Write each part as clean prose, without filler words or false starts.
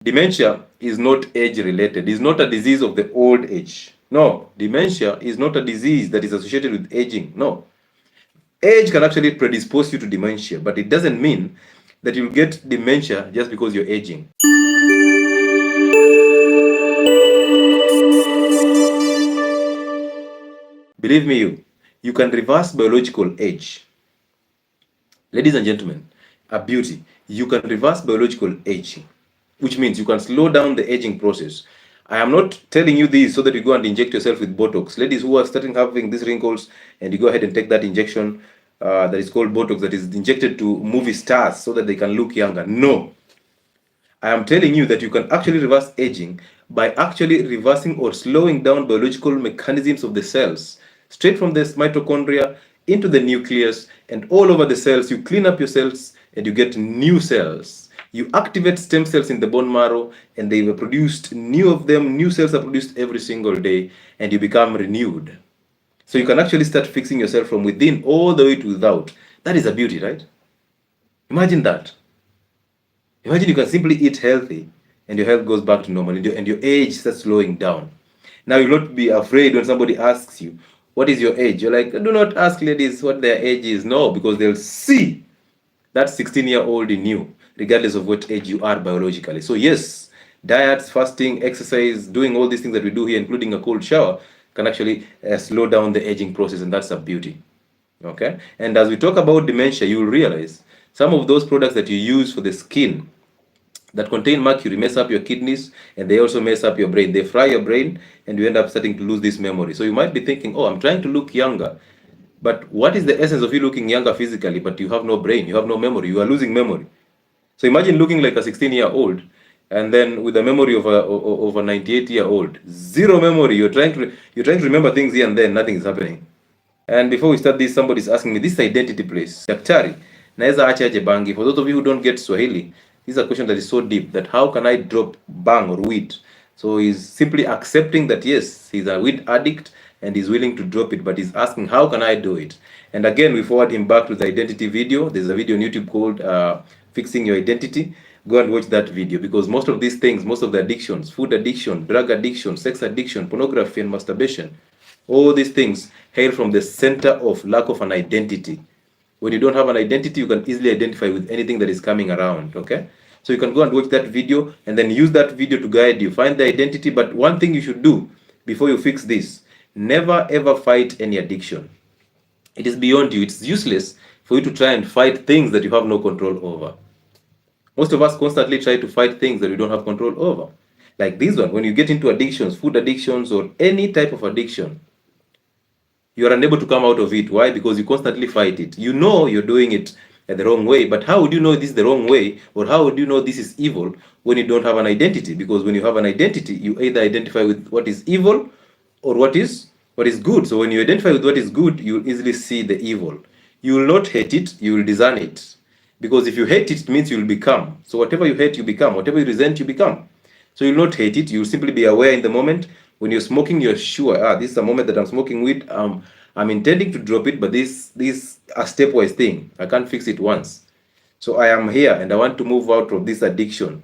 Dementia is not age related. It's not a disease of the old age. No, dementia is not a disease that is associated with aging. No. Age can actually predispose you to dementia, but it doesn't mean that you'll get dementia just because you're aging. Believe me, you can reverse biological age. Ladies and gentlemen, a beauty, you can reverse biological aging, which means you can slow down the aging process. I am not telling you this so that you go and inject yourself with Botox. Ladies who are starting having these wrinkles and you go ahead and take that injection that is called Botox, that is injected to movie stars so that they can look younger. No. I am telling you that you can actually reverse aging by actually reversing or slowing down biological mechanisms of the cells, straight from the mitochondria into the nucleus and all over the cells. You clean up your cells and you get new cells. You activate stem cells in the bone marrow and they were produced, new of them, new cells are produced every single day and you become renewed. So you can actually start fixing yourself from within all the way to without. That is a beauty, right? Imagine that. Imagine you can simply eat healthy and your health goes back to normal and your age starts slowing down. Now you'll not be afraid when somebody asks you, what is your age? You're like, do not ask ladies what their age is. No, because they'll see that 16-year-old in you, regardless of what age you are biologically. So yes, diets, fasting, exercise, doing all these things that we do here, including a cold shower, can actually slow down the aging process, and that's a beauty. Okay? And as we talk about dementia, you'll realize some of those products that you use for the skin that contain mercury mess up your kidneys and they also mess up your brain. They fry your brain and you end up starting to lose this memory. So you might be thinking, oh, I'm trying to look younger. But what is the essence of you looking younger physically, but you have no brain, you have no memory, you are losing memory. So imagine looking like a 16-year-old and then with the memory of a 98-year-old. Zero memory. You're trying to remember things here and then, nothing is happening. And before we start this, somebody's asking me this identity place. Daktari, naweza acha aje bangi? For those of you who don't get Swahili, this is a question that is so deep that how can I drop bang or weed? So he's simply accepting that yes, he's a weed addict and he's willing to drop it, but he's asking how can I do it? And again, we forward him back to the identity video. There's a video on YouTube called Fixing Your Identity. Go and watch that video because most of these things, most of the addictions, food addiction, drug addiction, sex addiction, pornography, and masturbation, all these things hail from the center of lack of an identity. When you don't have an identity, you can easily identify with anything that is coming around, okay? So you can go and watch that video and then use that video to guide you. Find the identity, but one thing you should do before you fix this, never ever fight any addiction. It is beyond you. It's useless for you to try and fight things that you have no control over. Most of us constantly try to fight things that we don't have control over. Like this one, when you get into addictions, food addictions, or any type of addiction, you are unable to come out of it. Why? Because you constantly fight it. You know you're doing it the wrong way, but how would you know this is the wrong way, or how would you know this is evil when you don't have an identity? Because when you have an identity, you either identify with what is evil or what is good. So when you identify with what is good, you will easily see the evil. You will not hate it, you will discern it. Because if you hate it, it means you will become. So whatever you hate, you become. Whatever you resent, you become. So you'll not hate it. You'll simply be aware in the moment. When you're smoking, you're sure, this is a moment that I'm smoking weed. I'm intending to drop it, but this a stepwise thing. I can't fix it once. So I am here and I want to move out of this addiction.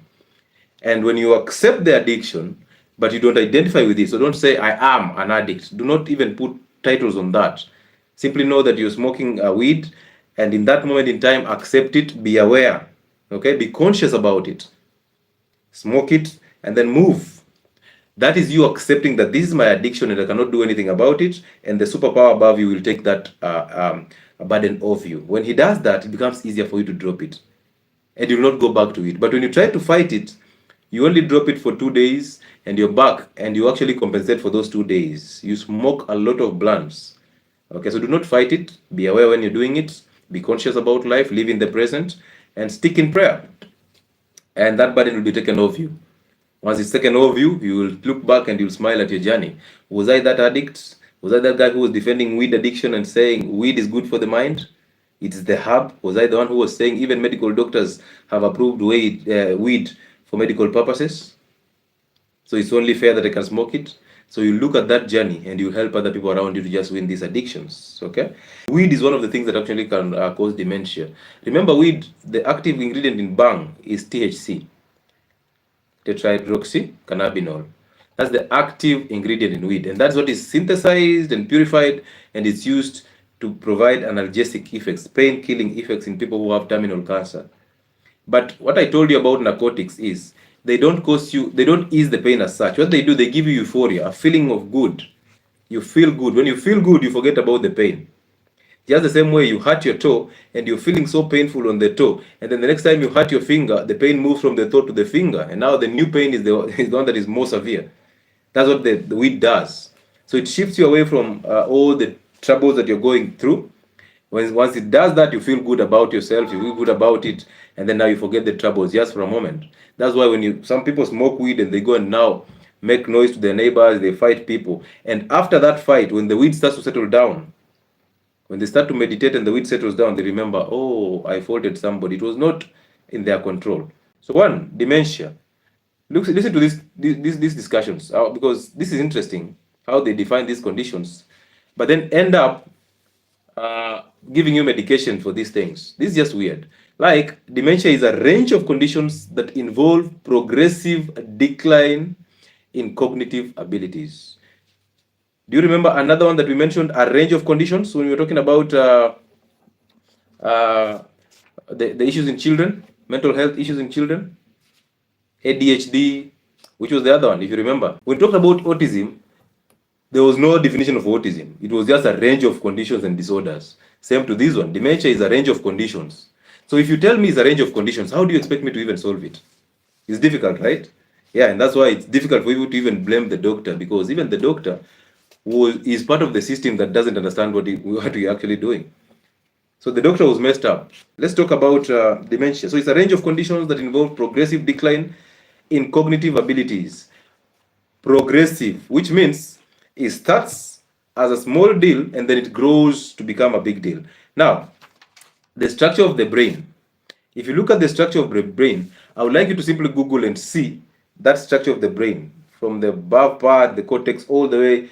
And when you accept the addiction, but you don't identify with it, so don't say, I am an addict. Do not even put titles on that. Simply know that you're smoking a weed, and in that moment in time, accept it, be aware, okay? Be conscious about it. Smoke it, and then move. That is you accepting that this is my addiction and I cannot do anything about it, and the superpower above you will take that burden off you. When he does that, it becomes easier for you to drop it, and you'll not go back to it. But when you try to fight it, you only drop it for 2 days, and you're back, and you actually compensate for those 2 days. You smoke a lot of blunts. Okay, so do not fight it. Be aware when you're doing it. Be conscious about life. Live in the present, and stick in prayer. And that burden will be taken off you. Once it's taken off you, you will look back and you'll smile at your journey. Was I that addict? Was I that guy who was defending weed addiction and saying weed is good for the mind? It's the herb. Was I the one who was saying even medical doctors have approved weed for medical purposes? So it's only fair that I can smoke it. So you look at that journey and you help other people around you to just win these addictions. Okay, weed is one of the things that actually can cause dementia. Remember, weed, the active ingredient in bang is THC. tetrahydroxycannabinol. That's the active ingredient in weed, and that's what is synthesized and purified, and it's used to provide analgesic effects, pain-killing effects in people who have terminal cancer. But what I told you about narcotics is they don't ease the pain as such. What they do, they give you euphoria, a feeling of good. You feel good. When you feel good, you forget about the pain. Just the same way you hurt your toe and you're feeling so painful on the toe, and then the next time you hurt your finger, the pain moves from the toe to the finger, and now the new pain is is the one that is more severe. That's what the weed does. So it shifts you away from all the troubles that you're going through. Once it does that, you feel good about yourself, you feel good about it, and then now you forget the troubles just for a moment. That's why when some people smoke weed and they go and now make noise to their neighbors, they fight people. And after that fight, when the weed starts to settle down, when they start to meditate and the weed settles down, they remember, oh, I faulted somebody. It was not in their control. So one, dementia. Listen to these discussions because this is interesting how they define these conditions, but then end up giving you medication for these things. This is just weird. Like dementia is a range of conditions that involve progressive decline in cognitive abilities. Do you remember another one that we mentioned, a range of conditions, when we were talking about the issues in children, mental health issues in children? ADHD, which was the other one, if you remember. When we talked about autism, there was no definition of autism. It was just a range of conditions and disorders. Same to this one. Dementia is a range of conditions. So if you tell me it's a range of conditions, how do you expect me to even solve it? It's difficult, right? Yeah, and that's why it's difficult for you to even blame the doctor, because even the doctor is part of the system that doesn't understand what you're actually doing. So the doctor was messed up. Let's talk about dementia. So it's a range of conditions that involve progressive decline in cognitive abilities. Progressive, which means it starts as a small deal and then it grows to become a big deal. Now, the structure of the brain. If you look at the structure of the brain, I would like you to simply Google and see that structure of the brain from the above part, the cortex, all the way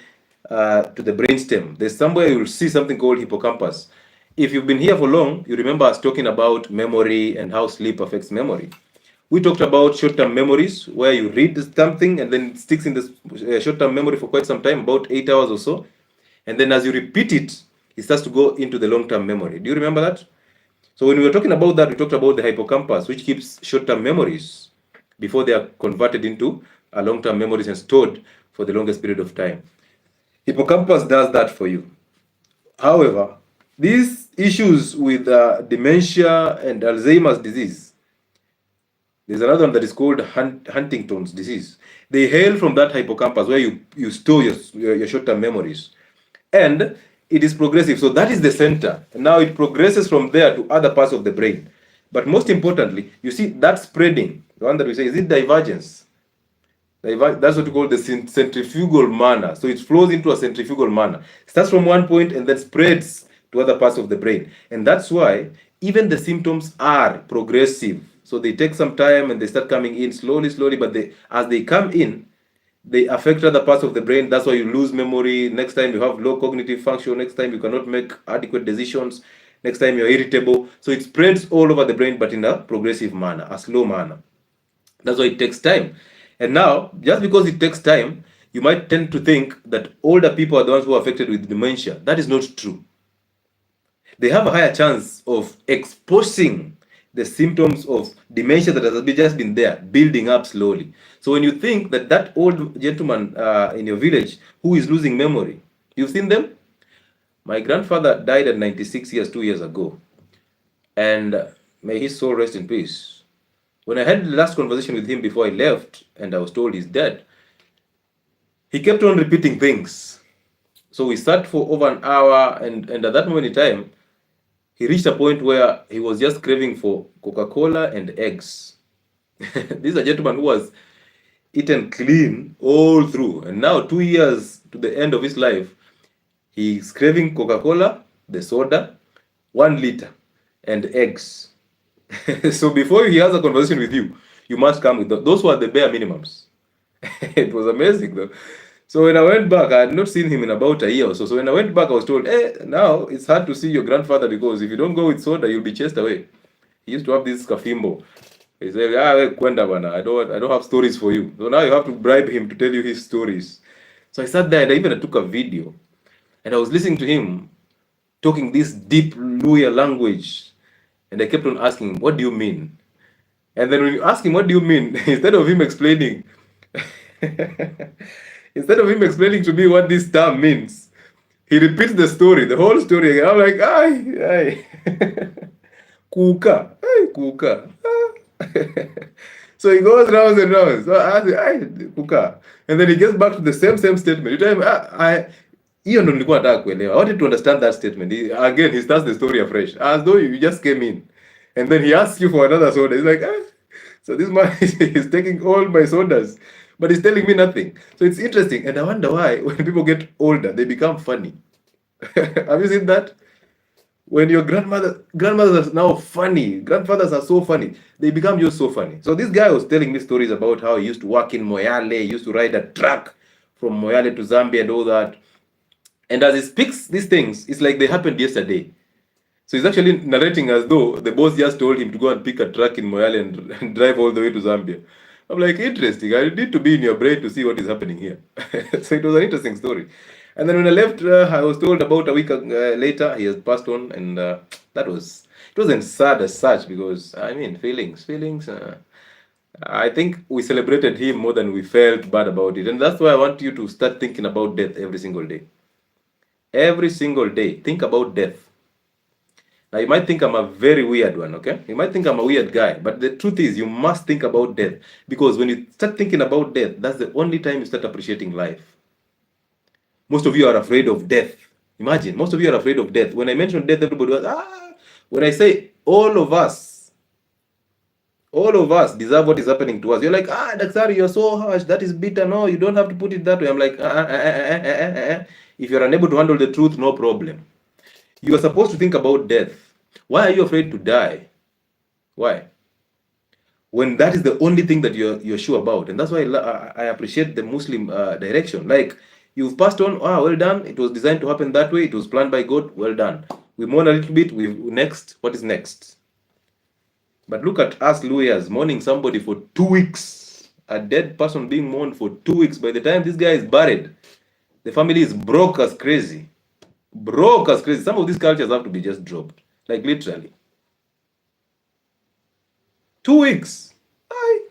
to the brainstem. There's somewhere you will see something called hippocampus. If you've been here for long, you remember us talking about memory and how sleep affects memory. We talked about short-term memories, where you read something and then it sticks in the short-term memory for quite some time, about 8 hours or so. And then as you repeat it, it starts to go into the long-term memory. Do you remember that? So when we were talking about that, we talked about the hippocampus, which keeps short-term memories before they are converted into long-term memories and stored for the longest period of time. Hippocampus does that for you. However, these issues with dementia and Alzheimer's disease, there's another one that is called Huntington's disease. They hail from that hippocampus where you store your short-term memories. And it is progressive. So that is the center. And now it progresses from there to other parts of the brain. But most importantly, you see that spreading, the one that we say, is it divergence? That's what we call the centrifugal manner. So it flows into a centrifugal manner. Starts from one point and then spreads to other parts of the brain. And that's why even the symptoms are progressive. So they take some time and they start coming in slowly, but as they come in, they affect other parts of the brain. That's why you lose memory. Next time you have low cognitive function. Next time you cannot make adequate decisions. Next time you're irritable. So it spreads all over the brain, but in a progressive manner, a slow manner. That's why it takes time. And now, just because it takes time, you might tend to think that older people are the ones who are affected with dementia. That is not true. They have a higher chance of exposing the symptoms of dementia that has just been there, building up slowly. So when you think that old gentleman in your village who is losing memory, you've seen them? My grandfather died at 96 years, 2 years ago. And may his soul rest in peace. When I had the last conversation with him before I left, and I was told he's dead, he kept on repeating things. So we sat for over an hour, and at that moment in time, he reached a point where he was just craving for Coca-Cola and eggs. This is a gentleman who was eaten clean all through. And now, 2 years to the end of his life, he's craving Coca-Cola, the soda, 1 liter, and eggs. So before he has a conversation with you, you must come with those were the bare minimums. It was amazing though. So when I went back, I had not seen him in about a year or so. So when I went back, I was told, hey, now it's hard to see your grandfather because if you don't go with soda, you'll be chased away. He used to have this kafimbo. He said, kwenda bana, I don't have stories for you. So now you have to bribe him to tell you his stories. So I sat there and I took a video and I was listening to him talking this deep Luya language. And I kept on asking, what do you mean? And then when you ask him, what do you mean? Instead of him explaining, instead of him explaining to me what this term means, he repeats the story, the whole story again. I'm like, ay. Kuka, ay, kuka. So he goes rounds and rounds. So I ask, ay, kuka. And then he gets back to the same statement. You tell him, hiyo ndo nilikuwa nataka kuelewa. I wanted to understand that statement. Again, he starts the story afresh, as though you just came in. And then he asks you for another soda. He's like, so this man is taking all my sodas, but he's telling me nothing. So it's interesting. And I wonder why, when people get older, they become funny. Have you seen that? When your grandmothers are now funny, grandfathers are so funny, they become just so funny. So this guy was telling me stories about how he used to work in Moyale, he used to ride a truck from Moyale to Zambia and all that. And as he speaks these things, it's like they happened yesterday. So he's actually narrating as though the boss just told him to go and pick a truck in Moyale and drive all the way to Zambia. I'm like, interesting. I need to be in your brain to see what is happening here. So it was an interesting story. And then when I left, I was told about a week later he has passed on, and it wasn't sad as such because I mean feelings. I think we celebrated him more than we felt bad about it, and that's why I want you to start thinking about death every single day. Every single day, think about death. Now, you might think I'm a very weird one, okay? You might think I'm a weird guy, but the truth is, you must think about death, because when you start thinking about death, that's the only time you start appreciating life. Most of you are afraid of death. Imagine, most of you are afraid of death. When I mention death, everybody was, When I say all of us deserve what is happening to us, you're like, Daktari, you're so harsh, that is bitter. No, you don't have to put it that way. I'm like, if you're unable to handle the truth, no problem. You are supposed to think about death. Why are you afraid to die? Why? When that is the only thing that you're sure about. And that's why I appreciate the Muslim direction. Like, you've passed on, well done. It was designed to happen that way. It was planned by God. Well done. We mourn a little bit. Next, what is next? But look at us lawyers mourning somebody for 2 weeks. A dead person being mourned for 2 weeks. By the time this guy is buried, the family is broke as crazy. Broke as crazy. Some of these cultures have to be just dropped. Like, literally. 2 weeks. Aye.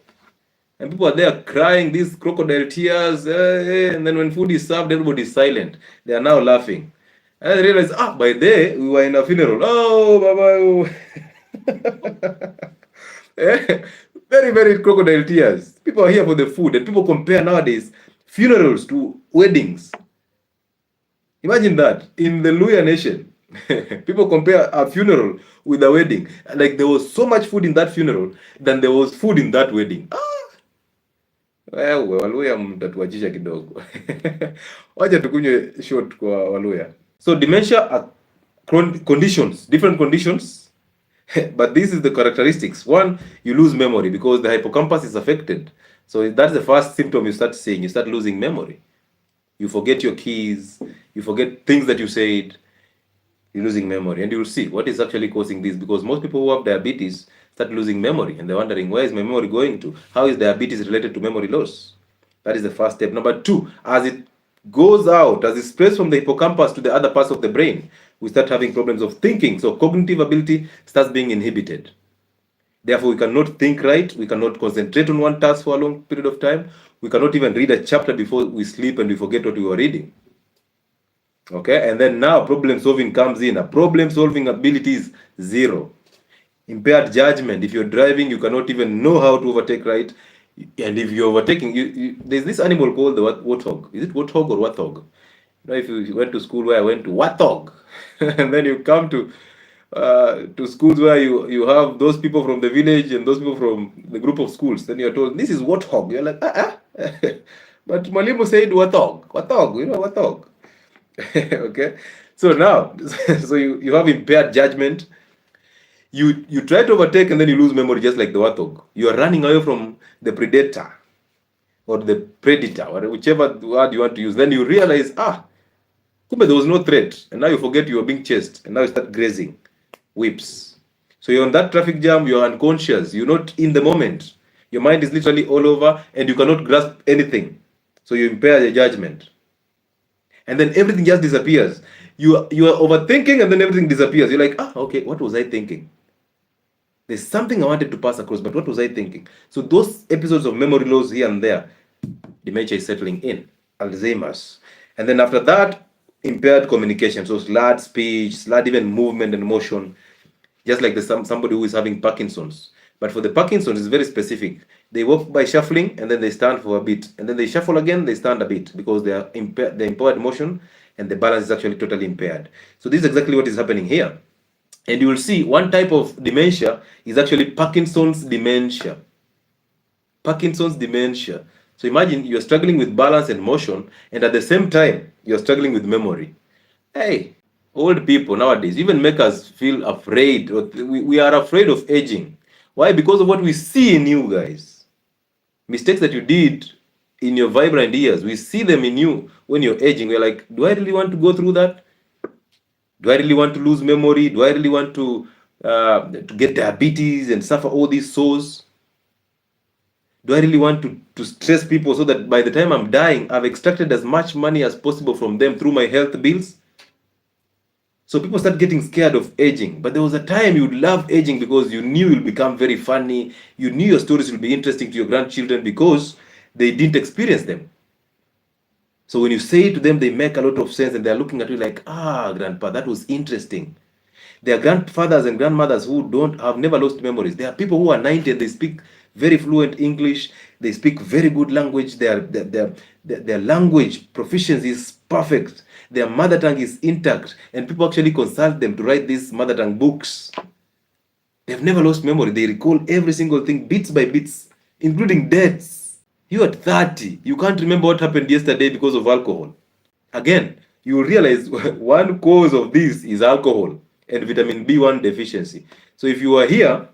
And people are there crying these crocodile tears. And then when food is served, everybody is silent. They are now laughing. And I realize, by day, we were in a funeral. Oh, baba. Very, very crocodile tears. People are here for the food. And people compare nowadays funerals to weddings. Imagine that. In the Luya nation, people compare a funeral with a wedding. Like, there was so much food in that funeral than there was food in that wedding. Waluya mtatuachisha kidogo. Wacha tukunywe short kwa Waluya. So dementia are conditions, different conditions. But this is the characteristics. One, you lose memory because the hippocampus is affected. So that's the first symptom you start seeing. You start losing memory. You forget your keys. You forget things that you said. You're losing memory. And you'll see what is actually causing this, because most people who have diabetes start losing memory and they're wondering, where is my memory going to? How is diabetes related to memory loss? That is the first step. Number two, as it goes out, as it spreads from the hippocampus to the other parts of the brain, we start having problems of thinking. So cognitive ability starts being inhibited. Therefore, we cannot think right. We cannot concentrate on one task for a long period of time. We cannot even read a chapter before we sleep and we forget what we were reading. Okay, and then now problem solving comes in. A problem solving ability is zero. Impaired judgment. If you're driving, you cannot even know how to overtake right. And if you're overtaking, there's this animal called the warthog. Is it warthog or warthog? You know, if you went to school where I went to, warthog, and then you come to schools where you have those people from the village and those people from the group of schools, then you're told this is warthog. You're like, but Mwalimu said warthog, warthog. Okay, so now, so you have impaired judgment. You try to overtake and then you lose memory, just like the warthog. You are running away from the predator or the predator, or whichever word you want to use. Then you realize, there was no threat, and now you forget you are being chased, and now you start grazing whips. So you're on that traffic jam, you're unconscious, you're not in the moment. Your mind is literally all over and you cannot grasp anything. So you impair your judgment. And then everything just disappears. You are overthinking and then everything disappears. You're like, okay, what was I thinking? There's something I wanted to pass across, but what was I thinking? So those episodes of memory loss here and there, dementia is settling in, Alzheimer's. And then after that, impaired communication, so slurred speech, slurred even movement and motion, just like somebody who is having Parkinson's. But for the Parkinson's, it's very specific. They walk by shuffling and then they stand for a bit. And then they shuffle again, they stand a bit because they are impaired motion and the balance is actually totally impaired. So this is exactly what is happening here. And you will see one type of dementia is actually Parkinson's dementia. Parkinson's dementia. So imagine you're struggling with balance and motion, and at the same time, you're struggling with memory. Hey, old people nowadays even make us feel afraid. We are afraid of aging. Why? Because of what we see in you guys. Mistakes that you did in your vibrant years, we see them in you when you're aging. We're like, do I really want to go through that? Do I really want to lose memory? Do I really want to get diabetes and suffer all these sores? Do I really want to stress people so that by the time I'm dying, I've extracted as much money as possible from them through my health bills? So people start getting scared of aging. But there was a time you'd love aging because you knew you'll become very funny. You knew your stories will be interesting to your grandchildren because they didn't experience them. So when you say to them, they make a lot of sense and they're looking at you like, grandpa, that was interesting. There are grandfathers and grandmothers who have never lost memories. There are people who are 90 and they speak very fluent English. They speak very good language. Their language proficiency is perfect. Their mother tongue is intact. And people actually consult them to write these mother tongue books. They've never lost memory. They recall every single thing bits by bits, including deaths. You at 30, you can't remember what happened yesterday because of alcohol. Again, you realize one cause of this is alcohol and vitamin B1 deficiency. So if you were here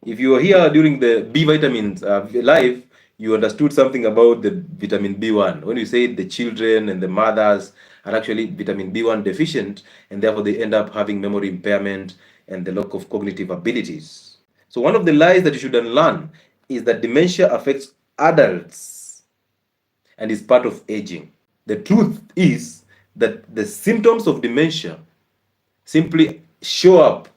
during the B vitamins live, you understood something about the vitamin B1. When you say the children and the mothers are actually vitamin B1 deficient, and therefore they end up having memory impairment and the lack of cognitive abilities. So one of the lies that you should unlearn is that dementia affects adults and is part of aging. The truth is that the symptoms of dementia simply show up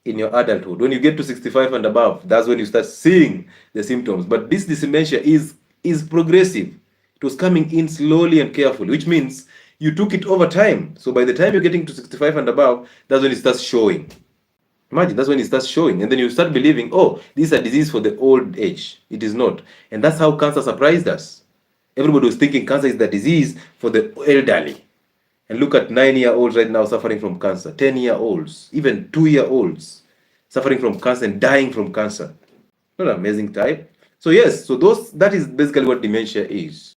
in your adulthood. When you get to 65 and above, that's when you start seeing the symptoms. But this dementia is progressive. It was coming in slowly and carefully, which means you took it over time. So by the time you're getting to 65 and above, that's when it starts showing. Imagine, that's when it starts showing. And then you start believing, oh, this is a disease for the old age. It is not. And that's how cancer surprised us. Everybody was thinking cancer is the disease for the elderly. And look at 9-year-olds right now suffering from cancer, 10-year-olds, even 2-year-olds suffering from cancer and dying from cancer. What an amazing type. So yes, that is basically what dementia is.